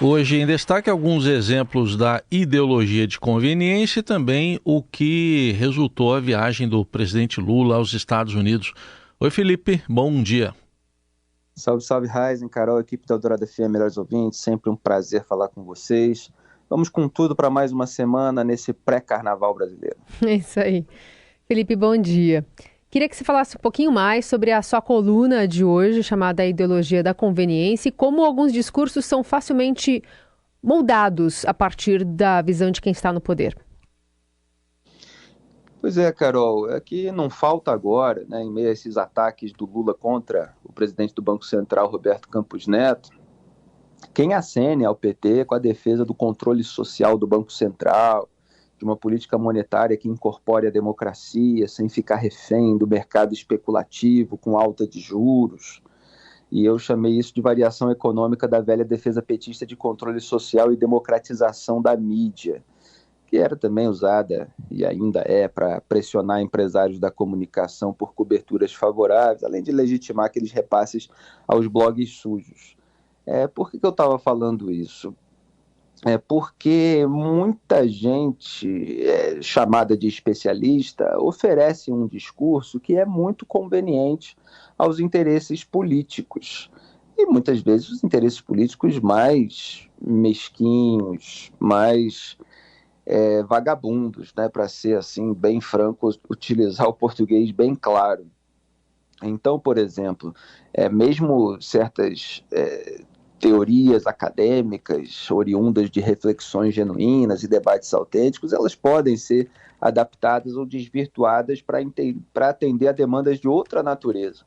Hoje em destaque alguns exemplos da ideologia de conveniência e também o que resultou a viagem do presidente Lula aos Estados Unidos. Oi, Felipe, bom dia. Salve, salve, Raizen, Carol, equipe da Eldorado FM, melhores ouvintes, sempre um prazer falar com vocês. Vamos com tudo para mais uma semana nesse pré-carnaval brasileiro. É isso aí. Felipe, bom dia. Queria que você falasse um pouquinho mais sobre a sua coluna de hoje, chamada Ideologia da Conveniência, e como alguns discursos são facilmente moldados a partir da visão de quem está no poder. Pois é, Carol, é que não falta agora, né, em meio a esses ataques do Lula contra o presidente do Banco Central, Roberto Campos Neto, quem acene ao PT com a defesa do controle social do Banco Central, de uma política monetária que incorpore a democracia, sem ficar refém do mercado especulativo com alta de juros. E eu chamei isso de variação econômica da velha defesa petista de controle social e democratização da mídia, que era também usada e ainda é para pressionar empresários da comunicação por coberturas favoráveis, além de legitimar aqueles repasses aos blogs sujos. Por que eu estava falando isso? Porque muita gente chamada de especialista oferece um discurso que é muito conveniente aos interesses políticos. E muitas vezes os interesses políticos mais mesquinhos, mais vagabundos, né, para ser assim bem franco, utilizar o português bem claro. Então, por exemplo, mesmo certas teorias acadêmicas oriundas de reflexões genuínas e debates autênticos, elas podem ser adaptadas ou desvirtuadas para atender a demandas de outra natureza.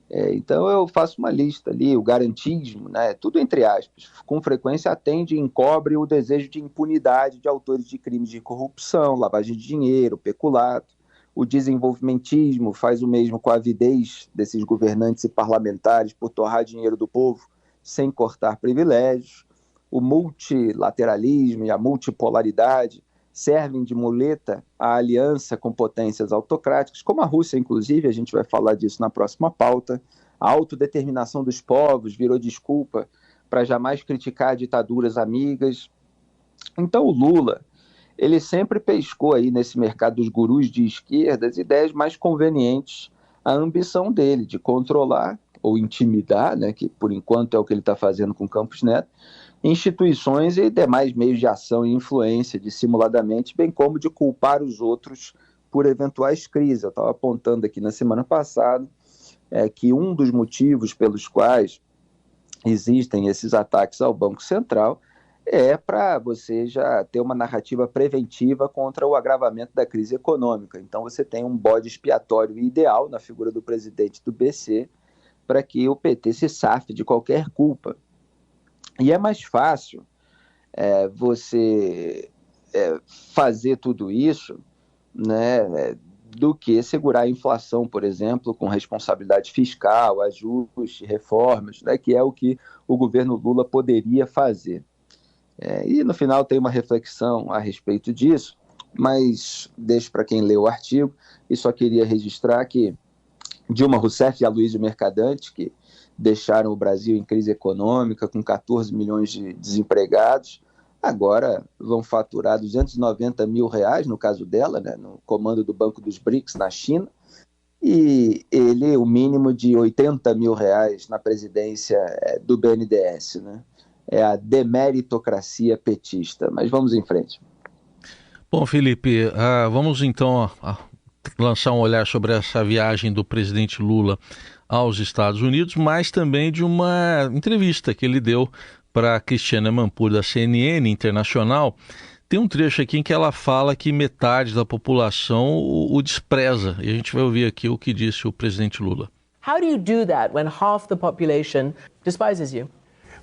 Então eu faço uma lista ali, o garantismo, né, tudo entre aspas, com frequência atende e encobre o desejo de impunidade de autores de crimes de corrupção, lavagem de dinheiro, peculato. O desenvolvimentismo faz o mesmo com a avidez desses governantes e parlamentares por torrar dinheiro do povo sem cortar privilégios. O multilateralismo e a multipolaridade servem de muleta à aliança com potências autocráticas, como a Rússia, inclusive, a gente vai falar disso na próxima pauta. A autodeterminação dos povos virou desculpa para jamais criticar ditaduras amigas. Então o Lula, ele sempre pescou aí nesse mercado dos gurus de esquerda as ideias mais convenientes à ambição dele de controlar ou intimidar, né, que por enquanto é o que ele está fazendo com Campos Neto, instituições e demais meios de ação e influência dissimuladamente, bem como de culpar os outros por eventuais crises. Eu estava apontando aqui na semana passada que um dos motivos pelos quais existem esses ataques ao Banco Central é para você já ter uma narrativa preventiva contra o agravamento da crise econômica. Então você tem um bode expiatório ideal na figura do presidente do BC para que o PT se safe de qualquer culpa. E é mais fácil você fazer tudo isso, né, do que segurar a inflação, por exemplo, com responsabilidade fiscal, ajuste, reformas, né, que é o que o governo Lula poderia fazer. E no final tem uma reflexão a respeito disso, mas deixo para quem lê o artigo, e só queria registrar que Dilma Rousseff e Aloysio Mercadante, que deixaram o Brasil em crise econômica, com 14 milhões de desempregados, agora vão faturar R$290 mil, no caso dela, né, no comando do Banco dos BRICS na China, e ele o mínimo de R$80 mil na presidência do BNDES, né? É a demeritocracia petista, mas vamos em frente. Bom, Felipe, vamos então lançar um olhar sobre essa viagem do presidente Lula aos Estados Unidos, mas também de uma entrevista que ele deu para Cristiana Amanpour, da CNN Internacional. Tem um trecho aqui em que ela fala que metade da população o despreza, e a gente vai ouvir aqui o que disse o presidente Lula. How do you do that when half the population despises you?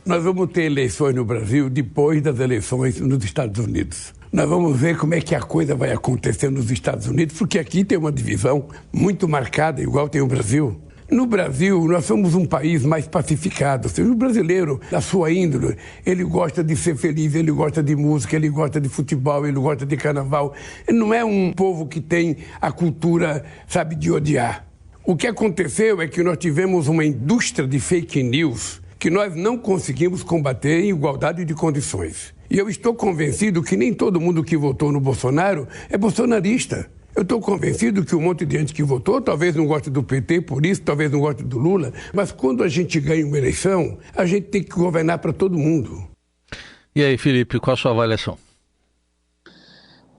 Nós vamos ter eleições no Brasil depois das eleições nos Estados Unidos. Nós vamos ver como é que a coisa vai acontecer nos Estados Unidos, porque aqui tem uma divisão muito marcada, igual tem o Brasil. No Brasil, nós somos um país mais pacificado. Ou seja, o brasileiro, da sua índole, ele gosta de ser feliz, ele gosta de música, ele gosta de futebol, ele gosta de carnaval. Ele não é um povo que tem a cultura, sabe, de odiar. O que aconteceu é que nós tivemos uma indústria de fake news que nós não conseguimos combater em igualdade de condições. E eu estou convencido que nem todo mundo que votou no Bolsonaro é bolsonarista. Eu estou convencido que um monte de gente que votou talvez não goste do PT, por isso talvez não goste do Lula, mas quando a gente ganha uma eleição, a gente tem que governar para todo mundo. E aí, Felipe, qual a sua avaliação?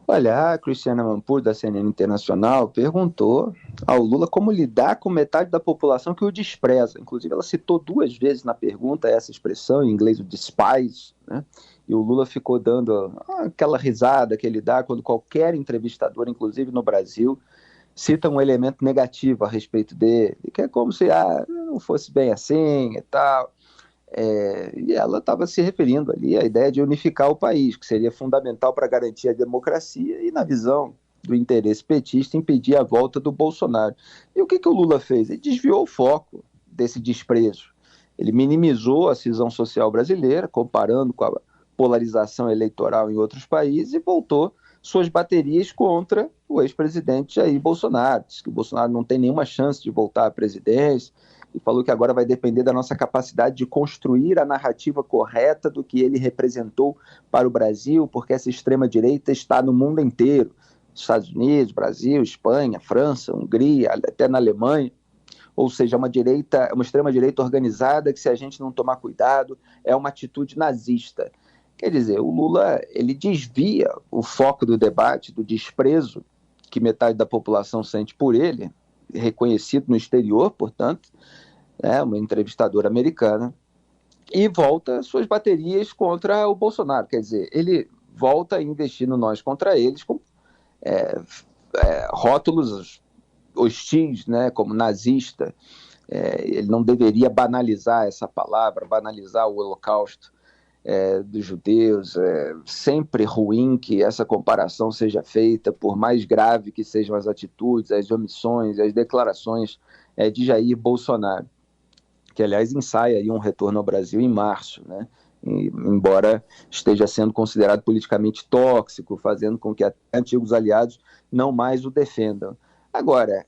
Olha, a Cristiana Mampur, da CNN Internacional, perguntou ao Lula como lidar com metade da população que o despreza. Inclusive, ela citou 2 vezes na pergunta essa expressão, em inglês o despise, né? E o Lula ficou dando aquela risada que ele dá quando qualquer entrevistador, inclusive no Brasil, cita um elemento negativo a respeito dele, que é como se não fosse bem assim e tal. E ela estava se referindo ali à ideia de unificar o país, que seria fundamental para garantir a democracia e, na visão do interesse petista, impedir a volta do Bolsonaro. E o que o Lula fez? Ele desviou o foco desse desprezo. Ele minimizou a cisão social brasileira, comparando com a polarização eleitoral em outros países, e voltou suas baterias contra o ex-presidente Jair Bolsonaro. Diz que o Bolsonaro não tem nenhuma chance de voltar à presidência, e falou que agora vai depender da nossa capacidade de construir a narrativa correta do que ele representou para o Brasil, porque essa extrema-direita está no mundo inteiro, Estados Unidos, Brasil, Espanha, França, Hungria, até na Alemanha. Ou seja, uma extrema-direita organizada que, se a gente não tomar cuidado, é uma atitude nazista. Quer dizer, o Lula ele desvia o foco do debate, do desprezo que metade da população sente por ele, reconhecido no exterior, portanto, uma entrevistadora americana, e volta suas baterias contra o Bolsonaro. Quer dizer, ele volta a investir no nós contra eles com rótulos hostis, né, como nazista. Ele não deveria banalizar essa palavra, banalizar o Holocausto dos judeus. É sempre ruim que essa comparação seja feita, por mais grave que sejam as atitudes, as omissões, as declarações de Jair Bolsonaro, que, aliás, ensaia aí um retorno ao Brasil em março, né? Embora esteja sendo considerado politicamente tóxico, fazendo com que até antigos aliados não mais o defendam. Agora,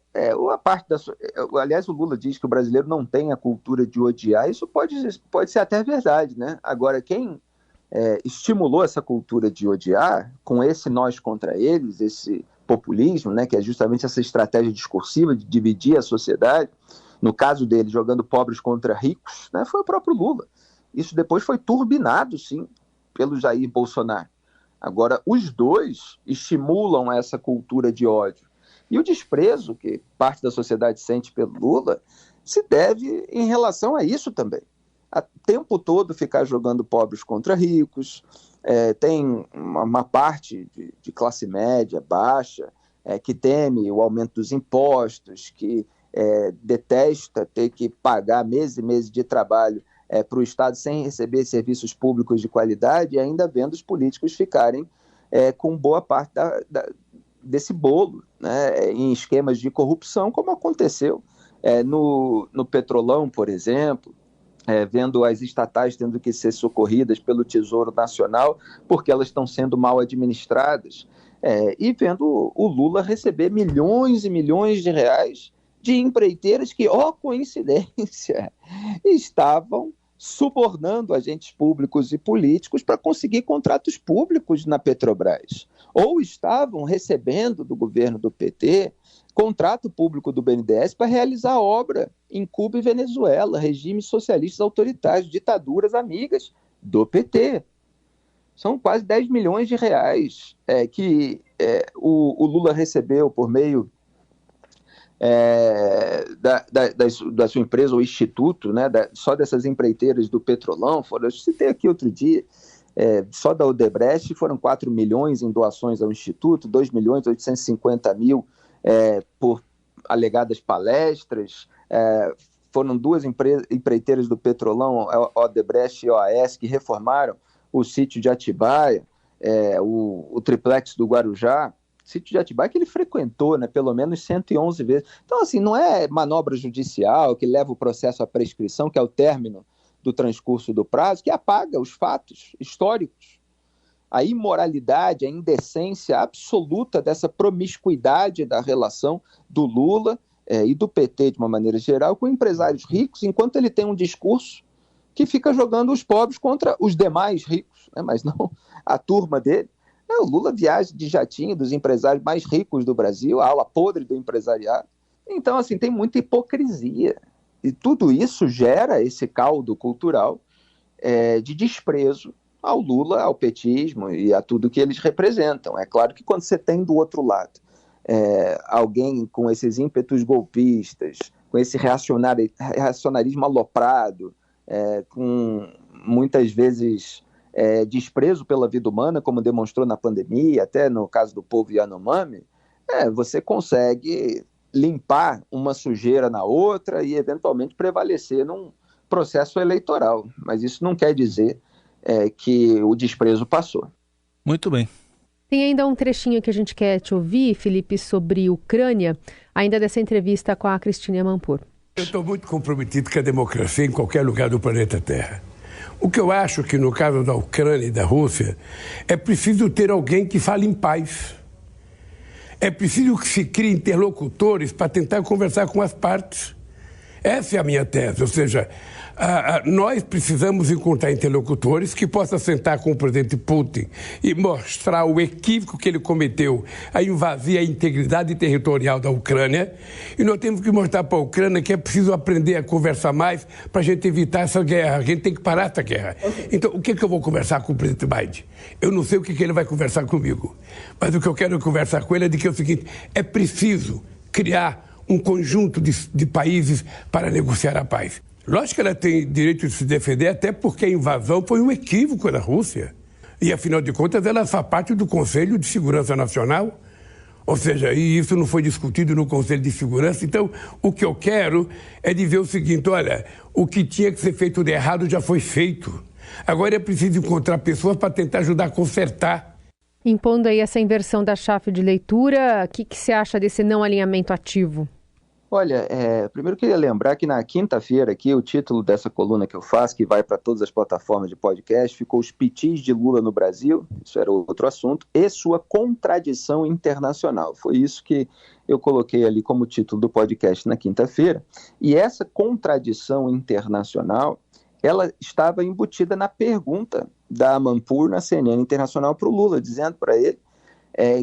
aliás, o Lula diz que o brasileiro não tem a cultura de odiar. Isso pode ser até verdade, né? Agora, quem estimulou essa cultura de odiar, com esse nós contra eles, esse populismo, né, que é justamente essa estratégia discursiva de dividir a sociedade, no caso dele, jogando pobres contra ricos, né, foi o próprio Lula. Isso depois foi turbinado, sim, pelo Jair Bolsonaro. Agora, os dois estimulam essa cultura de ódio. E o desprezo que parte da sociedade sente pelo Lula se deve em relação a isso também. O tempo todo ficar jogando pobres contra ricos, tem uma parte de classe média, baixa, que teme o aumento dos impostos, que detesta ter que pagar meses e meses de trabalho para o Estado sem receber serviços públicos de qualidade, e ainda vendo os políticos ficarem com boa parte desse bolo, né, em esquemas de corrupção, como aconteceu no Petrolão, por exemplo, vendo as estatais tendo que ser socorridas pelo Tesouro Nacional porque elas estão sendo mal administradas, e vendo o Lula receber milhões e milhões de reais de empreiteiras que, ó coincidência, estavam subornando agentes públicos e políticos para conseguir contratos públicos na Petrobras, ou estavam recebendo do governo do PT contrato público do BNDES para realizar obra em Cuba e Venezuela, regimes socialistas autoritários, ditaduras amigas do PT. São quase 10 milhões de reais que o Lula recebeu por meio da sua empresa, o Instituto, né, só dessas empreiteiras do Petrolão. Eu citei aqui outro dia, só da Odebrecht foram 4 milhões em doações ao Instituto, 2 milhões e 850 mil por alegadas palestras. Foram 2 empreiteiras do Petrolão, Odebrecht e OAS, que reformaram o sítio de Atibaia, o triplex do Guarujá, sítio de Atibaia que ele frequentou, né, pelo menos 111 vezes. Então, assim, não é manobra judicial que leva o processo à prescrição, que é o término do transcurso do prazo, que apaga os fatos históricos. A imoralidade, a indecência absoluta dessa promiscuidade da relação do Lula e do PT, de uma maneira geral, com empresários ricos, enquanto ele tem um discurso que fica jogando os pobres contra os demais ricos, né? Mas não a turma dele. O Lula viaja de jatinho dos empresários mais ricos do Brasil, a ala podre do empresariado. Então, assim, tem muita hipocrisia. E tudo isso gera esse caldo cultural de desprezo ao Lula, ao petismo e a tudo que eles representam. É claro que quando você tem do outro lado alguém com esses ímpetos golpistas, com esse reacionarismo aloprado, com muitas vezes desprezo pela vida humana, como demonstrou na pandemia, até no caso do povo Yanomami, você consegue limpar uma sujeira na outra e eventualmente prevalecer num processo eleitoral. Mas isso não quer dizer que o desprezo passou. Muito bem. Tem ainda um trechinho que a gente quer te ouvir, Felipe, sobre Ucrânia, ainda dessa entrevista com a Cristina Amanpour. Eu estou muito comprometido com a democracia em qualquer lugar do planeta Terra. O que eu acho que no caso da Ucrânia e da Rússia é preciso ter alguém que fale em paz. É preciso que se crie interlocutores para tentar conversar com as partes. Essa é a minha tese, ou seja, nós precisamos encontrar interlocutores que possam sentar com o presidente Putin e mostrar o equívoco que ele cometeu a invadir a integridade territorial da Ucrânia, e nós temos que mostrar para a Ucrânia que é preciso aprender a conversar mais para a gente evitar essa guerra, a gente tem que parar essa guerra. Okay. Então, o que eu vou conversar com o presidente Biden? Eu não sei o que ele vai conversar comigo, mas o que eu quero conversar com ele é de que é o seguinte: é preciso criar um conjunto de países para negociar a paz. Lógico que ela tem direito de se defender, até porque a invasão foi um equívoco da Rússia. E, afinal de contas, ela faz parte do Conselho de Segurança Nacional. Ou seja, e isso não foi discutido no Conselho de Segurança. Então, o que eu quero é dizer o seguinte: olha, o que tinha que ser feito de errado já foi feito. Agora é preciso encontrar pessoas para tentar ajudar a consertar. Impondo aí essa inversão da chave de leitura, o que você acha desse não alinhamento ativo? Olha, primeiro eu queria lembrar que na quinta-feira aqui, o título dessa coluna que eu faço, que vai para todas as plataformas de podcast, ficou Os Pitis de Lula no Brasil, isso era outro assunto, e sua contradição internacional. Foi isso que eu coloquei ali como título do podcast na quinta-feira. E essa contradição internacional, ela estava embutida na pergunta da Amanpour na CNN Internacional para o Lula, dizendo para ele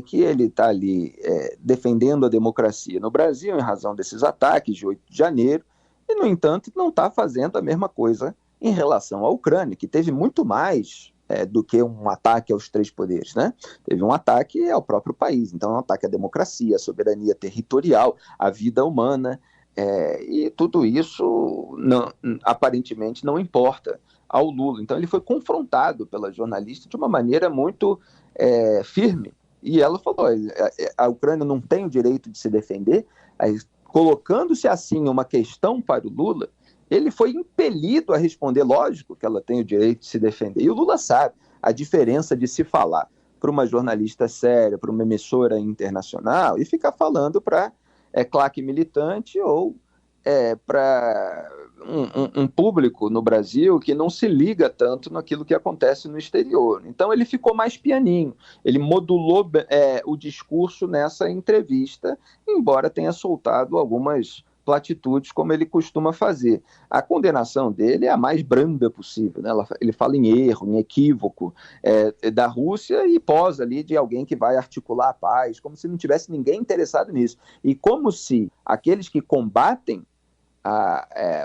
que ele está ali defendendo a democracia no Brasil em razão desses ataques de 8 de janeiro e, no entanto, não está fazendo a mesma coisa em relação à Ucrânia, que teve muito mais do que um ataque aos três poderes, né? Teve um ataque ao próprio país, então um ataque à democracia, à soberania territorial, à vida humana, e tudo isso aparentemente não importa ao Lula. Então ele foi confrontado pela jornalista de uma maneira muito firme. E ela falou: a Ucrânia não tem o direito de se defender. Colocando-se assim uma questão para o Lula, ele foi impelido a responder, lógico que ela tem o direito de se defender. E o Lula sabe a diferença de se falar para uma jornalista séria, para uma emissora internacional, e ficar falando para claque militante ou para um público no Brasil que não se liga tanto naquilo que acontece no exterior. Então ele ficou mais pianinho, ele modulou o discurso nessa entrevista, embora tenha soltado algumas platitudes como ele costuma fazer. A condenação dele é a mais branda possível, né? Ele fala em erro, em equívoco da Rússia e posa ali de alguém que vai articular a paz, como se não tivesse ninguém interessado nisso. E como se aqueles que combatem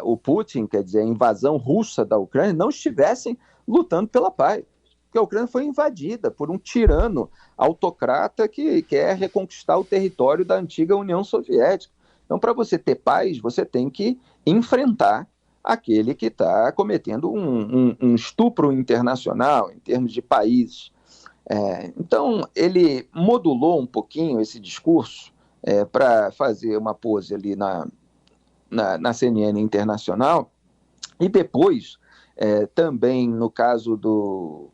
o Putin, quer dizer, a invasão russa da Ucrânia, não estivessem lutando pela paz. Porque a Ucrânia foi invadida por um tirano autocrata que quer reconquistar o território da antiga União Soviética. Então, para você ter paz, você tem que enfrentar aquele que está cometendo um estupro internacional em termos de países. Então, ele modulou um pouquinho esse discurso para fazer uma pose ali na CNN Internacional, e depois, também no caso do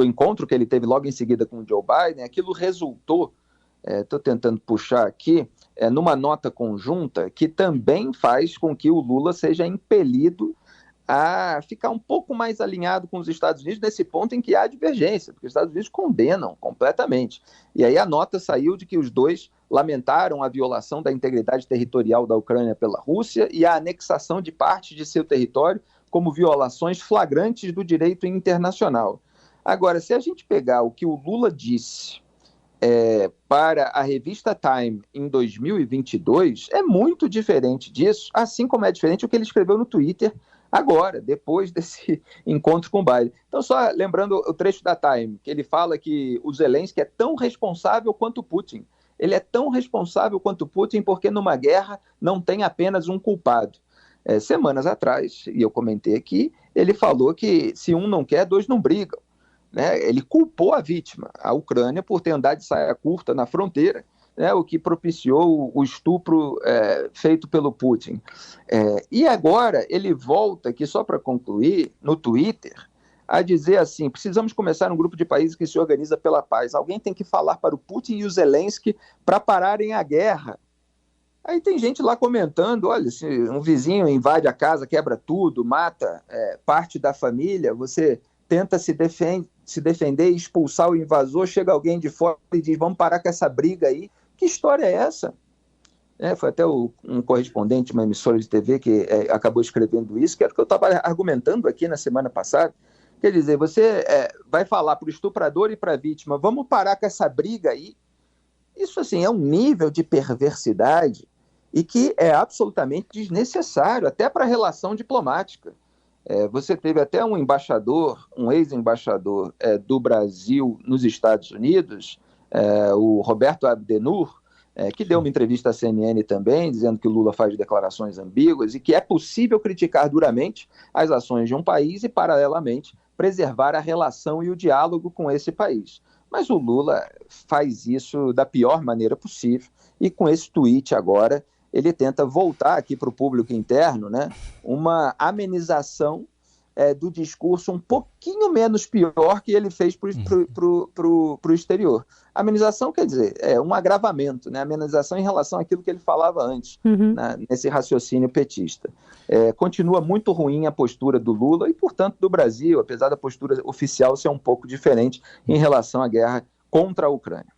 encontro que ele teve logo em seguida com o Joe Biden, aquilo resultou, estou tentando puxar aqui, numa nota conjunta que também faz com que o Lula seja impelido a ficar um pouco mais alinhado com os Estados Unidos nesse ponto em que há divergência, porque os Estados Unidos condenam completamente. E aí a nota saiu de que os dois lamentaram a violação da integridade territorial da Ucrânia pela Rússia e a anexação de parte de seu território como violações flagrantes do direito internacional. Agora, se a gente pegar o que o Lula disse para a revista Time em 2022, é muito diferente disso, assim como é diferente o que ele escreveu no Twitter agora, depois desse encontro com o Biden. Então, só lembrando o trecho da Time, que ele fala que o Zelensky é tão responsável quanto Putin. Ele é tão responsável quanto Putin porque numa guerra não tem apenas um culpado. Semanas atrás, e eu comentei aqui, ele falou que se um não quer, dois não brigam. Né? Ele culpou a vítima, a Ucrânia, por ter andado de saia curta na fronteira, né? O que propiciou o estupro feito pelo Putin. E agora ele volta, aqui só para concluir, no Twitter, a dizer assim: precisamos começar um grupo de países que se organiza pela paz. Alguém tem que falar para o Putin e o Zelensky para pararem a guerra. Aí tem gente lá comentando: olha, se um vizinho invade a casa, quebra tudo, mata parte da família, você tenta se defender e expulsar o invasor, chega alguém de fora e diz: vamos parar com essa briga aí. Que história é essa? Foi até um correspondente de uma emissora de TV que acabou escrevendo isso, que era o que eu estava argumentando aqui na semana passada. Quer dizer, você vai falar para o estuprador e para a vítima: vamos parar com essa briga aí? Isso, assim, é um nível de perversidade e que é absolutamente desnecessário, até para a relação diplomática. Você teve até um embaixador, um ex-embaixador do Brasil nos Estados Unidos, o Roberto Abdenur, que deu uma entrevista à CNN também, dizendo que o Lula faz declarações ambíguas e que é possível criticar duramente as ações de um país e, paralelamente, preservar a relação e o diálogo com esse país. Mas o Lula faz isso da pior maneira possível e com esse tweet agora ele tenta voltar aqui para o público interno, né, uma amenização do discurso um pouquinho menos pior que ele fez para o exterior. Amenização quer dizer, um agravamento, né, amenização em relação àquilo que ele falava antes, né, nesse raciocínio petista. Continua muito ruim a postura do Lula e, portanto, do Brasil, apesar da postura oficial ser um pouco diferente em relação à guerra contra a Ucrânia.